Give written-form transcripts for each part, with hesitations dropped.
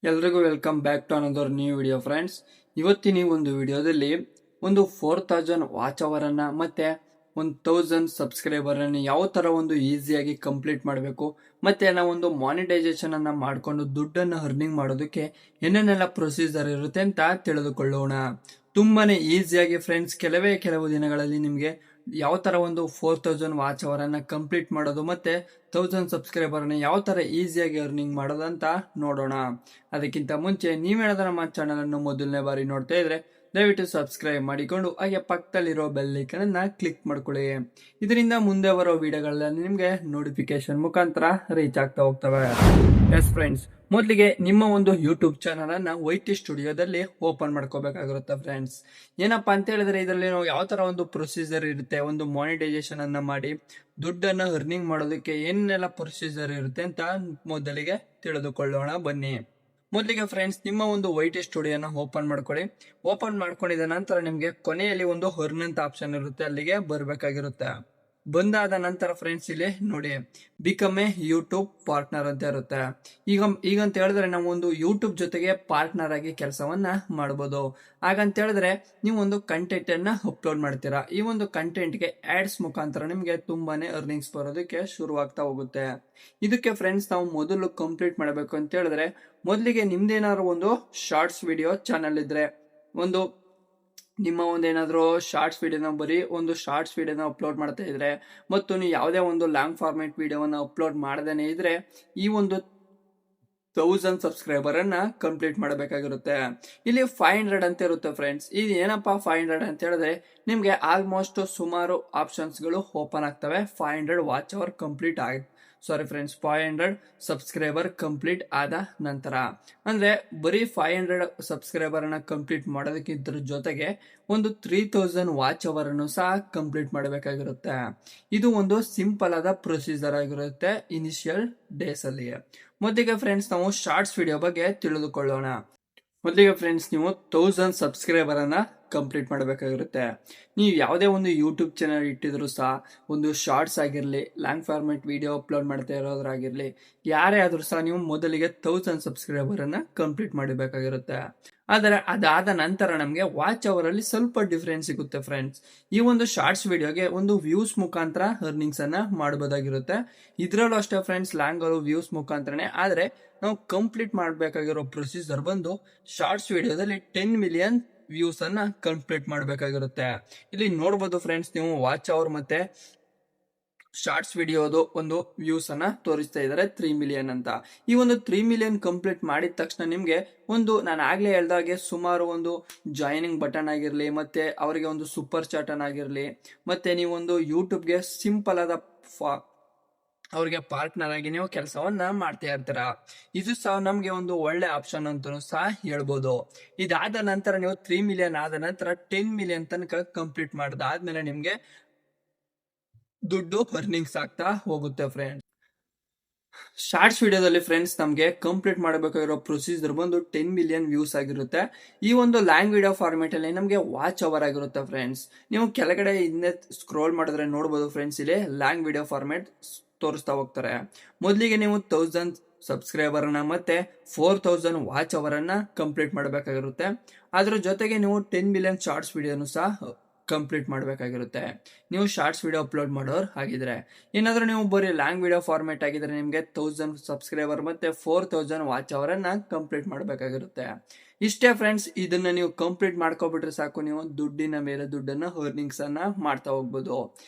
ಎಲ್ರಿಗೂ welcome back to another new video friends. ಇವತ್ತಿನ ಒಂದು ವಿಡಿಯೋದಲ್ಲಿ ಒಂದು 4000 ವಾಚ್ ಅವರನ್ನು ಮತ್ತೆ 1000 ಸಬ್ಸ್ಕ್ರೈಬರನ್ನು ಯಾವ ಥರ ಒಂದು ಈಸಿಯಾಗಿ ಕಂಪ್ಲೀಟ್ ಮಾಡಬೇಕು ಮತ್ತು ನಾವು ಒಂದು ಮಾನಿಟೈಸೇಷನನ್ನು ಮಾಡಿಕೊಂಡು ದುಡ್ಡನ್ನು ಅರ್ನಿಂಗ್ ಮಾಡೋದಕ್ಕೆ ಏನೇನೆಲ್ಲ ಪ್ರೊಸೀಜರ್ ಇರುತ್ತೆ ಅಂತ ತಿಳಿದುಕೊಳ್ಳೋಣ. ತುಂಬಾ ಈಸಿಯಾಗಿ ಫ್ರೆಂಡ್ಸ್, ಕೆಲವು ದಿನಗಳಲ್ಲಿ ನಿಮಗೆ ಯಾವ ಥರ ಒಂದು 4000 ವಾಚ್ ಅವರನ್ನು ಕಂಪ್ಲೀಟ್ ಮಾಡೋದು ಮತ್ತು 1000 ಸಬ್ಸ್ಕ್ರೈಬರ್ನ ಯಾವ ಥರ ಈಸಿಯಾಗಿ ಅರ್ನಿಂಗ್ ಮಾಡೋದು ಅಂತ ನೋಡೋಣ. ಅದಕ್ಕಿಂತ ಮುಂಚೆ ನೀವೇನಾದ್ರೂ ನಮ್ಮ ಚಾನಲನ್ನು ಮೊದಲನೇ ಬಾರಿ ನೋಡ್ತಾ ಇದ್ರೆ ದಯವಿಟ್ಟು ಸಬ್ಸ್ಕ್ರೈಬ್ ಮಾಡಿಕೊಂಡು ಹಾಗೆ ಪಕ್ಕದಲ್ಲಿರೋ ಬೆಲ್ ಐಕನ್ ಅನ್ನ ಕ್ಲಿಕ್ ಮಾಡ್ಕೊಳ್ಳಿ. ಇದರಿಂದ ಮುಂದೆ ಬರೋ ವಿಡಿಯೋಗಳೆಲ್ಲ ನಿಮಗೆ ನೋಟಿಫಿಕೇಶನ್ ಮುಖಾಂತರ ರೀಚ್ ಆಗ್ತಾ ಹೋಗ್ತವೆ. ಎಸ್ ಫ್ರೆಂಡ್ಸ್, ಮೊದಲಿಗೆ ನಿಮ್ಮ ಒಂದು ಯೂಟ್ಯೂಬ್ ಚಾನಲ್ ಅನ್ನ ವೈಟಿ ಸ್ಟುಡಿಯೋದಲ್ಲಿ ಓಪನ್ ಮಾಡ್ಕೋಬೇಕಾಗಿರುತ್ತೆ ಫ್ರೆಂಡ್ಸ್. ಏನಪ್ಪಾ ಅಂತ ಹೇಳಿದ್ರೆ ಇದರಲ್ಲಿ ನಾವು ಯಾವ ತರ ಒಂದು ಪ್ರೊಸೀಜರ್ ಇರುತ್ತೆ, ಒಂದು ಮಾನಿಟೈಸೇಷನ್ ಅನ್ನ ಮಾಡಿ ದುಡ್ಡನ್ನು ಅರ್ನಿಂಗ್ ಮಾಡೋದಕ್ಕೆ ಏನೆಲ್ಲ ಪ್ರೊಸೀಜರ್ ಇರುತ್ತೆ ಅಂತ ಮೊದಲಿಗೆ ತಿಳಿದುಕೊಳ್ಳೋಣ ಬನ್ನಿ. ಮೊದಲಿಗೆ ಫ್ರೆಂಡ್ಸ್, ನಿಮ್ಮ ಒಂದು ವೈಟಿ ಸ್ಟುಡಿಯೋನ ಓಪನ್ ಮಾಡ್ಕೊಳ್ಳಿ. ಓಪನ್ ಮಾಡ್ಕೊಂಡಿದ ನಂತರ ನಿಮಗೆ ಕೊನೆಯಲ್ಲಿ ಒಂದು ಅರ್ನ್ ಅಂತ ಆಪ್ಷನ್ ಇರುತ್ತೆ, ಅಲ್ಲಿಗೆ ಬರಬೇಕಾಗಿರುತ್ತೆ. ಬಂದಾದ ನಂತರ ಫ್ರೆಂಡ್ಸ್ ಇಲ್ಲಿ ನೋಡಿ, ಬಿಕಮ್ ಎ ಯೂಟ್ಯೂಬ್ ಪಾರ್ಟ್ನರ್ ಅಂತ ಇರುತ್ತೆ. ಈಗಂತ ಹೇಳಿದ್ರೆ ನಾವು ಒಂದು ಯೂಟ್ಯೂಬ್ ಜೊತೆಗೆ ಪಾರ್ಟ್ನರ್ ಆಗಿ ಕೆಲಸವನ್ನ ಮಾಡ್ಬೋದು. ಹಾಗಂತ ಹೇಳಿದ್ರೆ ನೀವು ಒಂದು ಕಂಟೆಂಟ್ ಅನ್ನ ಅಪ್ಲೋಡ್ ಮಾಡ್ತೀರಾ, ಈ ಒಂದು ಕಂಟೆಂಟ್ಗೆ ಆಡ್ಸ್ ಮುಖಾಂತರ ನಿಮಗೆ ತುಂಬಾನೇ ಅರ್ನಿಂಗ್ಸ್ ಬರೋದಕ್ಕೆ ಶುರುವಾಗ್ತಾ ಹೋಗುತ್ತೆ. ಇದಕ್ಕೆ ಫ್ರೆಂಡ್ಸ್ ನಾವು ಮೊದಲು ಕಂಪ್ಲೀಟ್ ಮಾಡಬೇಕು ಅಂತ ಹೇಳಿದ್ರೆ, ಮೊದಲಿಗೆ ನಿಮ್ದೇನಾದ್ರು ಒಂದು ಶಾರ್ಟ್ಸ್ ವಿಡಿಯೋ ಚಾನಲ್ ಇದ್ರೆ, ನಿಮ್ಮ ಒಂದೇನಾದರೂ ಶಾರ್ಟ್ಸ್ ವಿಡಿಯೋನ ಬರೀ ಒಂದು ಶಾರ್ಟ್ಸ್ ವಿಡಿಯೋನ ಅಪ್ಲೋಡ್ ಮಾಡ್ತಾ ಇದ್ರೆ ಮತ್ತು ನೀವು ಯಾವುದೇ ಒಂದು ಲಾಂಗ್ ಫಾರ್ಮೇಟ್ ವಿಡಿಯೋವನ್ನು ಅಪ್ಲೋಡ್ ಮಾಡದೇನೆ ಇದ್ರೆ ಈ ಒಂದು 1000 ಸಬ್ಸ್ಕ್ರೈಬರ್ ಅನ್ನ ಕಂಪ್ಲೀಟ್ ಮಾಡಬೇಕಾಗಿರುತ್ತೆ. ಇಲ್ಲಿ 500 ಅಂತ ಇರುತ್ತೆ ಫ್ರೆಂಡ್ಸ್. ಇದು ಏನಪ್ಪಾ 500 ಅಂತ ಹೇಳಿದ್ರೆ, ನಿಮ್ಗೆ ಆಲ್ಮೋಸ್ಟ್ ಸುಮಾರು ಆಪ್ಷನ್ಸ್ಗಳು ಓಪನ್ ಆಗ್ತವೆ 500 watch hour complete 500 subscriber complete ಆದ ನಂತರ. ಅಂದ್ರೆ ಬರೀ 500 ಸಬ್ಸ್ಕ್ರೈಬರ್ ಅನ್ನ ಕಂಪ್ಲೀಟ್ ಮಾಡೋದಕ್ಕಿಂತ ಜೊತೆಗೆ ಒಂದು 3000 ವಾಚ್ ಅವರ್ ಅನ್ನು ಸಹ ಕಂಪ್ಲೀಟ್ ಮಾಡಬೇಕಾಗಿರುತ್ತೆ. ಇದು ಒಂದು ಸಿಂಪಲ್ ಆದ ಪ್ರೊಸೀಜರ್ ಆಗಿರುತ್ತೆ ಇನಿಷಿಯಲ್ ಡೇಸ್ ಅಲ್ಲಿ. ಮೊದಲಿಗೆ ಫ್ರೆಂಡ್ಸ್ ನಾವು ಶಾರ್ಟ್ಸ್ ವಿಡಿಯೋ ಬಗ್ಗೆ ತಿಳಿದುಕೊಳ್ಳೋಣ. ಮೊದಲಿಗೆ ಫ್ರೆಂಡ್ಸ್, ನೀವು 1000 ಸಬ್ಸ್ಕ್ರೈಬರ್ ಅನ್ನ ಕಂಪ್ಲೀಟ್ ಮಾಡಬೇಕಾಗಿರುತ್ತೆ. ನೀವು ಯಾವುದೇ ಒಂದು ಯೂಟ್ಯೂಬ್ ಚಾನಲ್ ಇಟ್ಟಿದ್ರು ಸಹ, ಒಂದು ಶಾರ್ಟ್ಸ್ ಆಗಿರಲಿ, ಲಾಂಗ್ ಫಾರ್ಮೆಟ್ ವಿಡಿಯೋ ಅಪ್ಲೋಡ್ ಮಾಡ್ತಾ ಇರೋದ್ರಾಗಿರ್ಲಿ, ಯಾರೇ ಆದ್ರೂ ಸಹ ನೀವು ಮೊದಲಿಗೆ 1000 ಸಬ್ಸ್ಕ್ರೈಬರ್ ಅನ್ನ ಕಂಪ್ಲೀಟ್ ಮಾಡಬೇಕಾಗಿರುತ್ತೆ. ಆದರೆ ಅದಾದ ನಂತರ ನಮಗೆ ವಾಚ್ ಅವರ್ ಅಲ್ಲಿ ಸ್ವಲ್ಪ ಡಿಫ್ರೆನ್ಸ್ ಸಿಗುತ್ತೆ ಫ್ರೆಂಡ್ಸ್. ಈ ಒಂದು ಶಾರ್ಟ್ಸ್ ವಿಡಿಯೋಗೆ ಒಂದು ವ್ಯೂಸ್ ಮುಖಾಂತರ ಅರ್ನಿಂಗ್ಸ್ ಅನ್ನ ಮಾಡಬಹುದಾಗಿರುತ್ತೆ. ಇದ್ರಲ್ಲೂ ಅಷ್ಟೇ ಫ್ರೆಂಡ್ಸ್, ಲಾಂಗ್ ವ್ಯೂಸ್ ಮುಖಾಂತರನೇ. ಆದ್ರೆ ನಾವು ಕಂಪ್ಲೀಟ್ ಮಾಡಬೇಕಾಗಿರೋ ಪ್ರೊಸೀಜರ್ ಬಂದು ಶಾರ್ಟ್ಸ್ ವಿಡಿಯೋದಲ್ಲಿ 10 ಮಿಲಿಯನ್ ವ್ಯೂಸ್ ಅನ್ನ ಕಂಪ್ಲೀಟ್ ಮಾಡಬೇಕಾಗಿರುತ್ತೆ. ಇಲ್ಲಿ ನೋಡಬಹುದು ಫ್ರೆಂಡ್ಸ್, ನೀವು ವಾಚ್ ಅವರ್ ಮತ್ತೆ ಶಾರ್ಟ್ಸ್ ವಿಡಿಯೋದು ಒಂದು ವ್ಯೂಸ್ ಅನ್ನ ತೋರಿಸ್ತಾ ಇದ್ದಾರೆ 3 ಮಿಲಿಯನ್ ಅಂತ. ಈ ಒಂದು 3 ಮಿಲಿಯನ್ ಕಂಪ್ಲೀಟ್ ಮಾಡಿದ ತಕ್ಷಣ ನಿಮ್ಗೆ ಒಂದು, ನಾನು ಆಗ್ಲೇ ಹೇಳ್ದಾಗೆ, ಸುಮಾರು ಒಂದು ಜಾಯಿನಿಂಗ್ ಬಟನ್ ಆಗಿರ್ಲಿ, ಮತ್ತೆ ಅವರಿಗೆ ಒಂದು ಸೂಪರ್ ಚಾಟನ್ ಆಗಿರ್ಲಿ, ಮತ್ತೆ ನೀವು ಒಂದು ಯೂಟ್ಯೂಬ್ಗೆ ಸಿಂಪಲ್ ಆದ ಅವ್ರಿಗೆ ಪಾರ್ಟ್ನರ್ ಆಗಿ ನೀವು ಕೆಲಸವನ್ನ ಮಾಡ್ತಾ ಇರ್ತೀರಾ. ಇದು ಸಹ ನಮ್ಗೆ ಒಂದು ಒಳ್ಳೆ ಆಪ್ಷನ್ ಅಂತ ಸಹ ಹೇಳ್ಬೋದು. ಇದಾದ ನಂತರ ನೀವು 3 ಮಿಲಿಯನ್ ಆದ ನಂತರ 10 ಮಿಲಿಯನ್ ತನಕ ಕಂಪ್ಲೀಟ್ ಮಾಡಿದಾದ್ಮೇಲೆ ನಿಮ್ಗೆ ದುಡ್ಡು ಅರ್ನಿಂಗ್ಸ್ ಆಗ್ತಾ ಹೋಗುತ್ತೆ ಫ್ರೆಂಡ್ಸ್. ಶಾರ್ಟ್ಸ್ ವಿಡಿಯೋದಲ್ಲಿ ಫ್ರೆಂಡ್ಸ್ ನಮಗೆ ಕಂಪ್ಲೀಟ್ ಮಾಡಬೇಕಾಗಿರೋ ಪ್ರೊಸೀಜರ್ ಬಂದು 10 ಮಿಲಿಯನ್ ವ್ಯೂಸ್ ಆಗಿರುತ್ತೆ. ಈ ಒಂದು ಲಾಂಗ್ ವಿಡಿಯೋ ಫಾರ್ಮೇಟ್ ಅಲ್ಲಿ ನಮಗೆ ವಾಚ್ ಅವರ್ ಆಗಿರುತ್ತೆ ಫ್ರೆಂಡ್ಸ್. ನೀವು ಕೆಳಗಡೆ ಹಿಂದೆ ಸ್ಕ್ರೋಲ್ ಮಾಡಿದ್ರೆ ನೋಡಬಹುದು ಫ್ರೆಂಡ್ಸ್, ಇಲ್ಲಿ ಲಾಂಗ್ ವಿಡಿಯೋ ಫಾರ್ಮೇಟ್ ತೋರಿಸ್ತಾ ಹೋಗ್ತಾರೆ. ಮೊದಲಿಗೆ ನೀವು 1000 ಸಬ್ಸ್ಕ್ರೈಬರ್ ಅನ್ನ ಮತ್ತೆ 4000 ವಾಚ್ ಅವರ್ ಅನ್ನ ಕಂಪ್ಲೀಟ್ ಮಾಡಬೇಕಾಗಿರುತ್ತೆ. ಅದ್ರ ಜೊತೆಗೆ ನೀವು 10 ಮಿಲಿಯನ್ ಶಾರ್ಟ್ಸ್ ವಿಡಿಯೋನು ಸಹ ಕಂಪ್ಲೀಟ್ ಮಾಡಬೇಕಾಗಿರುತ್ತೆ. ನೀವು ಶಾರ್ಟ್ಸ್ ವಿಡಿಯೋ ಅಪ್ಲೋಡ್ ಮಾಡೋರು ಆಗಿದ್ರೆ. ಏನಾದ್ರೂ ನೀವು ಬರೀ ಲಾಂಗ್ ವಿಡಿಯೋ ಫಾರ್ಮೇಟ್ ಆಗಿದ್ರೆ ನಿಮಗೆ 1000 ಸಬ್ಸ್ಕ್ರೈಬರ್ ಮತ್ತೆ 4000 ವಾಚ್ ಅವರ್ ಅನ್ನ ಕಂಪ್ಲೀಟ್ ಮಾಡಬೇಕಾಗಿರುತ್ತೆ. ಇಷ್ಟೇ ಫ್ರೆಂಡ್ಸ್, ಇದನ್ನ ನೀವು ಕಂಪ್ಲೀಟ್ ಮಾಡ್ಕೊಬಿಟ್ರೆ ಸಾಕು, ನೀವು ದುಡ್ಡಿನ ಮೇಲೆ ದುಡ್ಡನ್ನ ಅರ್ನಿಂಗ್ಸ್ ಅನ್ನ ಮಾಡ್ತಾ ಹೋಗ್ಬೋದು.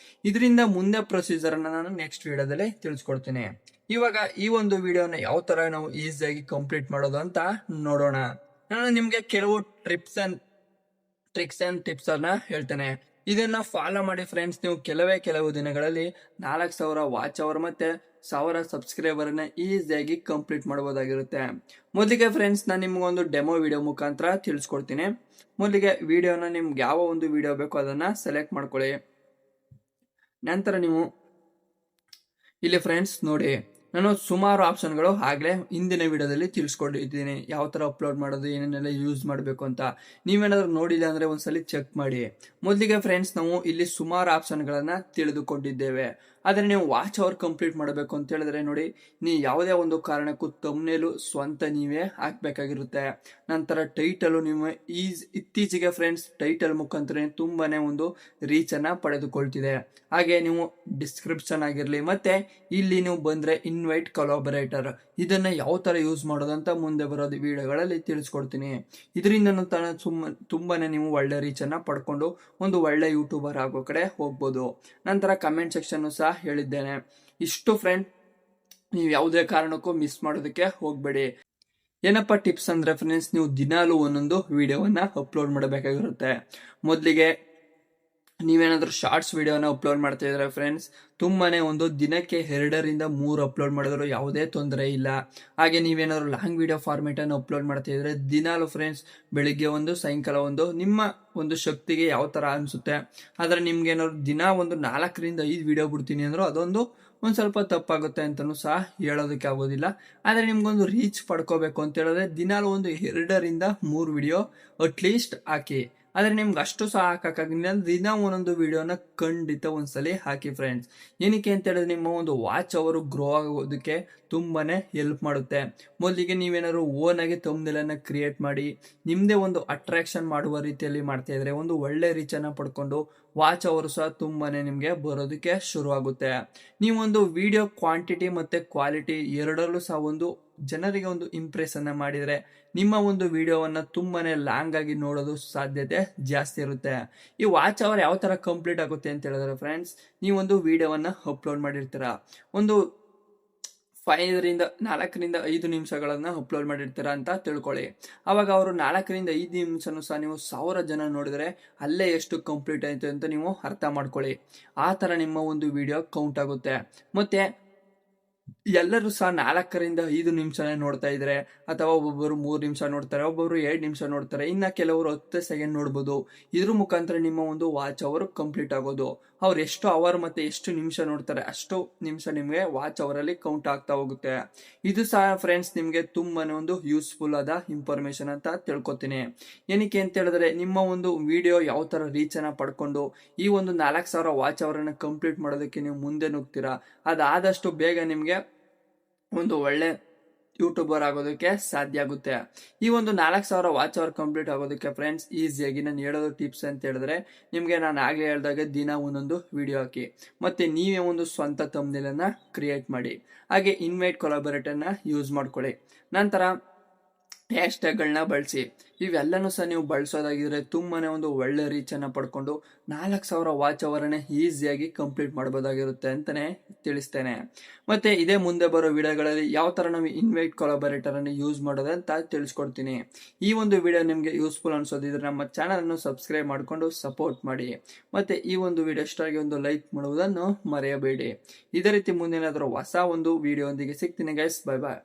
ಇದರಿಂದ ಮುಂದೆ ಪ್ರೊಸೀಜರ್ ಅನ್ನ ನಾನು ನೆಕ್ಸ್ಟ್ ವಿಡಿಯೋದಲ್ಲಿ ತಿಳಿಸ್ಕೊಡ್ತೀನಿ. ಇವಾಗ ಈ ಒಂದು ವಿಡಿಯೋನ ಯಾವ ತರ ನಾವು ಈಸಿಯಾಗಿ ಕಂಪ್ಲೀಟ್ ಮಾಡೋದು ಅಂತ ನೋಡೋಣ. ನಾನು ನಿಮ್ಗೆ ಕೆಲವು ಟ್ರಿಕ್ಸ್ ಅಂಡ್ ಟಿಪ್ಸ್ ಅನ್ನ ಹೇಳ್ತೇನೆ. ಇದನ್ನ ಫಾಲೋ ಮಾಡಿ ಫ್ರೆಂಡ್ಸ್, ನೀವು ಕೆಲವು ದಿನಗಳಲ್ಲಿ 4000 ವಾಚ್ ಅವರ್ ಮತ್ತೆ 1000 ಸಬ್ಸ್ಕ್ರೈಬರ್ ಅನ್ನ ಈಸಿಯಾಗಿ ಕಂಪ್ಲೀಟ್ ಮಾಡಬಹುದಾಗಿರುತ್ತೆ. ಮೊದಲಿಗೆ ಫ್ರೆಂಡ್ಸ್, ನಾನು ನಿಮ್ಗೆ ಒಂದು ಡೆಮೋ ವಿಡಿಯೋ ಮುಖಾಂತರ ತಿಳಿಸ್ಕೊಡ್ತೀನಿ. ಮೊದಲಿಗೆ ವಿಡಿಯೋನ ನಿಮ್ಗೆ ಯಾವ ಒಂದು ವಿಡಿಯೋ ಬೇಕೋ ಅದನ್ನ ಸೆಲೆಕ್ಟ್ ಮಾಡ್ಕೊಳ್ಳಿ. ನಂತರ ನೀವು ಇಲ್ಲಿ ಫ್ರೆಂಡ್ಸ್ ನೋಡಿ, ನಾನು ಸುಮಾರು ಆಪ್ಷನ್ಗಳು ಆಗ್ಲೇ ಹಿಂದಿನ ವಿಡಿಯೋದಲ್ಲಿ ತಿಳಿಸ್ಕೊಂಡಿದ್ದೀನಿ, ಯಾವ ತರ ಅಪ್ಲೋಡ್ ಮಾಡೋದು, ಏನೇನೆಲ್ಲ ಯೂಸ್ ಮಾಡಬೇಕು ಅಂತ. ನೀವೇನಾದ್ರೂ ನೋಡಿಲ್ಲ ಅಂದ್ರೆ ಒಂದ್ಸಲಿ ಚೆಕ್ ಮಾಡಿ. ಮೊದಲಿಗೆ ಫ್ರೆಂಡ್ಸ್, ನಾವು ಇಲ್ಲಿ ಸುಮಾರು ಆಪ್ಷನ್ಗಳನ್ನ ತಿಳಿದುಕೊಂಡಿದ್ದೇವೆ. ಆದರೆ ನೀವು ವಾಚ್ ಅವರ್ ಕಂಪ್ಲೀಟ್ ಮಾಡಬೇಕು ಅಂತ ಹೇಳಿದ್ರೆ ನೋಡಿ, ನೀವು ಯಾವುದೇ ಒಂದು ಕಾರಣಕ್ಕೂ ತಮ್ನೇಲು ಸ್ವಂತ ನೀವೇ ಹಾಕ್ಬೇಕಾಗಿರುತ್ತೆ. ನಂತರ ಟೈಟಲ್ ನಿಮ್ಮ ಇತ್ತೀಚೆಗೆ ಫ್ರೆಂಡ್ಸ್ ಟೈಟಲ್ ಮುಖಾಂತರ ತುಂಬಾನೇ ಒಂದು ರೀಚ್ ಅನ್ನ ಪಡೆದುಕೊಳ್ತಿದೆ. ಹಾಗೆ ನೀವು ಡಿಸ್ಕ್ರಿಪ್ಷನ್ ಆಗಿರ್ಲಿ ಮತ್ತೆ ಇಲ್ಲಿ ನೀವು ಬಂದ್ರೆ ಇನ್ವೈಟ್ ಕೊಲಾಬರೇಟರ್ ಇದನ್ನ ಯಾವ ತರ ಯೂಸ್ ಮಾಡೋದಂತ ಮುಂದೆ ಬರೋದು ವಿಡಿಯೋಗಳಲ್ಲಿ ತಿಳಿಸ್ಕೊಡ್ತೀನಿ. ಇದರಿಂದ ತುಂಬಾನೇ ನೀವು ಒಳ್ಳೆ ರೀಚ್ ಅನ್ನ ಪಡ್ಕೊಂಡು ಒಂದು ಒಳ್ಳೆ ಯೂಟ್ಯೂಬರ್ ಆಗೋ ಕಡೆ ಹೋಗ್ಬೋದು. ನಂತರ ಕಮೆಂಟ್ ಸೆಕ್ಷನ್ ಸಹ ಹೇಳಿದ್ದೇನೆ. ಇಷ್ಟು ಫ್ರೆಂಡ್, ನೀವು ಯಾವುದೇ ಕಾರಣಕ್ಕೂ ಮಿಸ್ ಮಾಡೋದಕ್ಕೆ ಹೋಗ್ಬೇಡಿ. ಏನಪ್ಪ ಟಿಪ್ಸ್ ಅಂದ್ರೆ ಫ್ರೆಂಡ್ಸ್, ನೀವು ದಿನಾಲೂ ಒಂದೊಂದು ವಿಡಿಯೋವನ್ನ ಅಪ್ಲೋಡ್ ಮಾಡಬೇಕಾಗಿರುತ್ತೆ. ಮೊದಲಿಗೆ ನೀವೇನಾದ್ರೂ ಶಾರ್ಟ್ಸ್ ವಿಡಿಯೋನ ಅಪ್ಲೋಡ್ ಮಾಡ್ತಾ ಇದ್ರೆ ಫ್ರೆಂಡ್ಸ್, ತುಂಬಾನೇ ಒಂದು ದಿನಕ್ಕೆ 2ರಿಂದ 3 ಅಪ್ಲೋಡ್ ಮಾಡಿದ್ರು ಯಾವುದೇ ತೊಂದರೆ ಇಲ್ಲ. ಹಾಗೆ ನೀವೇನಾದ್ರು ಲಾಂಗ್ ವಿಡಿಯೋ ಫಾರ್ಮೇಟ್ ಅನ್ನು ಅಪ್ಲೋಡ್ ಮಾಡ್ತಾ ಇದ್ರೆ ದಿನಾಲು ಫ್ರೆಂಡ್ಸ್ ಬೆಳಿಗ್ಗೆ ಒಂದು ಸಾಯಂಕಾಲ ಒಂದು ನಿಮ್ಮ ಒಂದು ಶಕ್ತಿಗೆ ಯಾವ ತರ ಅನ್ಸುತ್ತೆ. ಆದ್ರೆ ನಿಮ್ಗೆ ಏನಾದ್ರು ದಿನ ಒಂದು 4ರಿಂದ 5 ವಿಡಿಯೋ ಬಿಡ್ತೀನಿ ಅಂದ್ರೂ ಅದೊಂದು ಒಂದ್ ಸ್ವಲ್ಪ ತಪ್ಪಾಗುತ್ತೆ ಅಂತಾನು ಸಹ ಹೇಳೋದಕ್ಕೆ ಆಗೋದಿಲ್ಲ. ಆದ್ರೆ ನಿಮ್ಗೊಂದು ರೀಚ್ ಪಡ್ಕೋಬೇಕು ಅಂತ ಹೇಳಿದ್ರೆ ದಿನಾಲು ಒಂದು 2ರಿಂದ 3 ವಿಡಿಯೋ ಅಟ್ಲೀಸ್ಟ್ ಹಾಕಿ. ಆದ್ರೆ ನಿಮ್ಗೆ ಅಷ್ಟು ಸಹ ಹಾಕಕ್ಕಾಗಿಲ್ಲ ದಿನ ಒಂದೊಂದು ವಿಡಿಯೋನ ಖಂಡಿತ ಒಂದ್ಸಲಿ ಹಾಕಿ ಫ್ರೆಂಡ್ಸ್. ಏನಕ್ಕೆ ಅಂತ ಹೇಳಿದ್ರೆ ನಿಮ್ಮ ಒಂದು ವಾಚ್ ಅವರು ಗ್ರೋ ಆಗೋದಕ್ಕೆ ತುಂಬಾನೇ ಹೆಲ್ಪ್ ಮಾಡುತ್ತೆ. ಮೊದಲಿಗೆ ನೀವೇನಾದ್ರು ಓನ್ ಆಗಿ ಥಂಬ್ನೇಲ್ ಕ್ರಿಯೇಟ್ ಮಾಡಿ ನಿಮ್ದೇ ಒಂದು ಅಟ್ರಾಕ್ಷನ್ ಮಾಡುವ ರೀತಿಯಲ್ಲಿ ಮಾಡ್ತಾ ಇದ್ರೆ ಒಂದು ಒಳ್ಳೆ ರೀಚ್ ಅನ್ನ ಪಡ್ಕೊಂಡು ವಾಚ್ ಅವರು ಸಹ ತುಂಬಾನೇ ನಿಮ್ಗೆ ಬರೋದಕ್ಕೆ ಶುರು ಆಗುತ್ತೆ. ನೀವೊಂದು ವಿಡಿಯೋ ಕ್ವಾಂಟಿಟಿ ಮತ್ತೆ ಕ್ವಾಲಿಟಿ ಎರಡರಲ್ಲೂ ಸಹ ಒಂದು ಜನರಿಗೆ ಒಂದು ಇಂಪ್ರೆಸ್ ಅನ್ನ ಮಾಡಿದ್ರೆ ನಿಮ್ಮ ಒಂದು ವಿಡಿಯೋವನ್ನ ತುಂಬಾನೇ ಲಾಂಗ್ ಆಗಿ ನೋಡೋದು ಸಾಧ್ಯತೆ ಜಾಸ್ತಿ ಇರುತ್ತೆ. ಈ ವಾಚ್ ಅವರ್ ಯಾವ ತರ ಕಂಪ್ಲೀಟ್ ಆಗುತ್ತೆ ಅಂತ ಹೇಳಿದ್ರೆ ಫ್ರೆಂಡ್ಸ್, ನೀವೊಂದು ವಿಡಿಯೋವನ್ನ ಅಪ್ಲೋಡ್ ಮಾಡಿರ್ತೀರಾ, ಒಂದು 4ರಿಂದ 5 ನಿಮಿಷಗಳನ್ನ ಅಪ್ಲೋಡ್ ಮಾಡಿರ್ತೀರಾ ಅಂತ ತಿಳ್ಕೊಳ್ಳಿ. ಅವಾಗ ಅವರು 4ರಿಂದ 5 ನಿಮಿಷನೂ ಸಹ ನೀವು 1000 ಜನ ನೋಡಿದ್ರೆ ಅಲ್ಲೇ ಎಷ್ಟು ಕಂಪ್ಲೀಟ್ ಆಯ್ತು ಅಂತ ನೀವು ಅರ್ಥ ಮಾಡ್ಕೊಳ್ಳಿ. ಆ ತರ ನಿಮ್ಮ ಒಂದು ವಿಡಿಯೋ ಕೌಂಟ್ ಆಗುತ್ತೆ. ಮತ್ತೆ ಎಲ್ಲರೂ ಸಹ 4ರಿಂದ 5 ನಿಮಿಷನೇ ನೋಡ್ತಾ ಇದ್ರೆ, ಅಥವಾ ಒಬ್ಬೊಬ್ಬರು 3 ನಿಮಿಷ ನೋಡ್ತಾರೆ, ಒಬ್ಬೊಬ್ರು 2 ನಿಮಿಷ ನೋಡ್ತಾರೆ, ಇನ್ನ ಕೆಲವರು 10 ಸೆಕೆಂಡ್ ನೋಡ್ಬೋದು. ಇದ್ರ ಮುಖಾಂತರ ನಿಮ್ಮ ಒಂದು ವಾಚ್ ಅವರ್ ಕಂಪ್ಲೀಟ್ ಆಗೋದು. ಅವ್ರು ಎಷ್ಟು ಅವರ್ ಮತ್ತೆ ಎಷ್ಟು ನಿಮಿಷ ನೋಡ್ತಾರೆ ಅಷ್ಟು ನಿಮಿಷ ನಿಮ್ಗೆ ವಾಚ್ ಅವರ್ ಅಲ್ಲಿ ಕೌಂಟ್ ಆಗ್ತಾ ಹೋಗುತ್ತೆ. ಇದು ಸಹ ಫ್ರೆಂಡ್ಸ್ ನಿಮ್ಗೆ ತುಂಬಾನೇ ಒಂದು ಯೂಸ್ಫುಲ್ ಆದ ಇನ್ಫಾರ್ಮೇಶನ್ ಅಂತ ತಿಳ್ಕೊತೀನಿ. ಏನಕ್ಕೆ ಅಂತ ಹೇಳಿದ್ರೆ ನಿಮ್ಮ ಒಂದು ವಿಡಿಯೋ ಯಾವ ತರ ರೀಚ್ ಅನ್ನ ಪಡ್ಕೊಂಡು ಈ ಒಂದು 4000 ವಾಚ್ ಅವರ್ ಅನ್ನ ಕಂಪ್ಲೀಟ್ ಮಾಡೋದಕ್ಕೆ ನೀವು ಮುಂದೆ ನುಗ್ತೀರಾ, ಅದಾದಷ್ಟು ಬೇಗ ನಿಮ್ಗೆ ಒಂದು ಒಳ್ಳೆ ಯೂಟ್ಯೂಬರ್ ಆಗೋದಕ್ಕೆ ಸಾಧ್ಯ ಆಗುತ್ತೆ. ಈ ಒಂದು 4000 ವಾಚ್ ಅವರ್ ಕಂಪ್ಲೀಟ್ ಆಗೋದಕ್ಕೆ ಫ್ರೆಂಡ್ಸ್ ಈಸಿಯಾಗಿ ನಾನು ಹೇಳೋದು ಟಿಪ್ಸ್ ಅಂತ ಹೇಳಿದ್ರೆ, ನಿಮ್ಗೆ ನಾನು ಆಗ್ಲೇ ಹೇಳ್ದಾಗ ದಿನ ಒಂದೊಂದು ವಿಡಿಯೋ ಹಾಕಿ, ಮತ್ತೆ ನೀವೇ ಒಂದು ಸ್ವಂತ ಥಂಬ್ನೇಲ್ ಅನ್ನ ಕ್ರಿಯೇಟ್ ಮಾಡಿ, ಹಾಗೆ ಇನ್ವೈಟ್ ಕೊಲಾಬರೇಟರ್ನ ಯೂಸ್ ಮಾಡ್ಕೊಳ್ಳಿ. ನಂತರ ಹ್ಯಾಶ್ ಟ್ಯಾಗ್ಗಳನ್ನ ಬಳಸಿ. ಇವೆಲ್ಲನೂ ಸಹ ನೀವು ಬಳಸೋದಾಗಿದ್ರೆ ತುಂಬಾನೇ ಒಂದು ಒಳ್ಳೆ ರೀಚ್ ಅನ್ನ ಪಡ್ಕೊಂಡು 4000 ವಾಚ್ ಅವರನ್ನ ಈಸಿಯಾಗಿ ಕಂಪ್ಲೀಟ್ ಮಾಡಬಹುದಾಗಿರುತ್ತೆ ಅಂತಾನೆ ತಿಳಿಸ್ತೇನೆ. ಮತ್ತೆ ಇದೇ ಮುಂದೆ ಬರೋ ವಿಡಿಯೋಗಳಲ್ಲಿ ಯಾವ ತರ ನಾವು ಇನ್ವೈಟ್ ಕೊಲಾಬರೇಟರ್ ಅನ್ನು ಯೂಸ್ ಮಾಡೋದಂತ ತಿಳಿಸ್ಕೊಡ್ತೀನಿ. ಈ ಒಂದು ವಿಡಿಯೋ ನಿಮ್ಗೆ ಯೂಸ್ಫುಲ್ ಅನ್ಸೋದಿದ್ರೆ ನಮ್ಮ ಚಾನಲ್ ಅನ್ನು ಸಬ್ಸ್ಕ್ರೈಬ್ ಮಾಡ್ಕೊಂಡು ಸಪೋರ್ಟ್ ಮಾಡಿ. ಮತ್ತೆ ಈ ಒಂದು ವಿಡಿಯೋ ಇಷ್ಟಾಗಿ ಒಂದು ಲೈಕ್ ಮಾಡುವುದನ್ನು ಮರೆಯಬೇಡಿ. ಇದೇ ರೀತಿ ಮುಂದೇನಾದ್ರೂ ಹೊಸ ಒಂದು ವಿಡಿಯೋ ಒಂದಿಗೆ ಸಿಗ್ತೀನಿ ಗೈಸ್. Bye bye.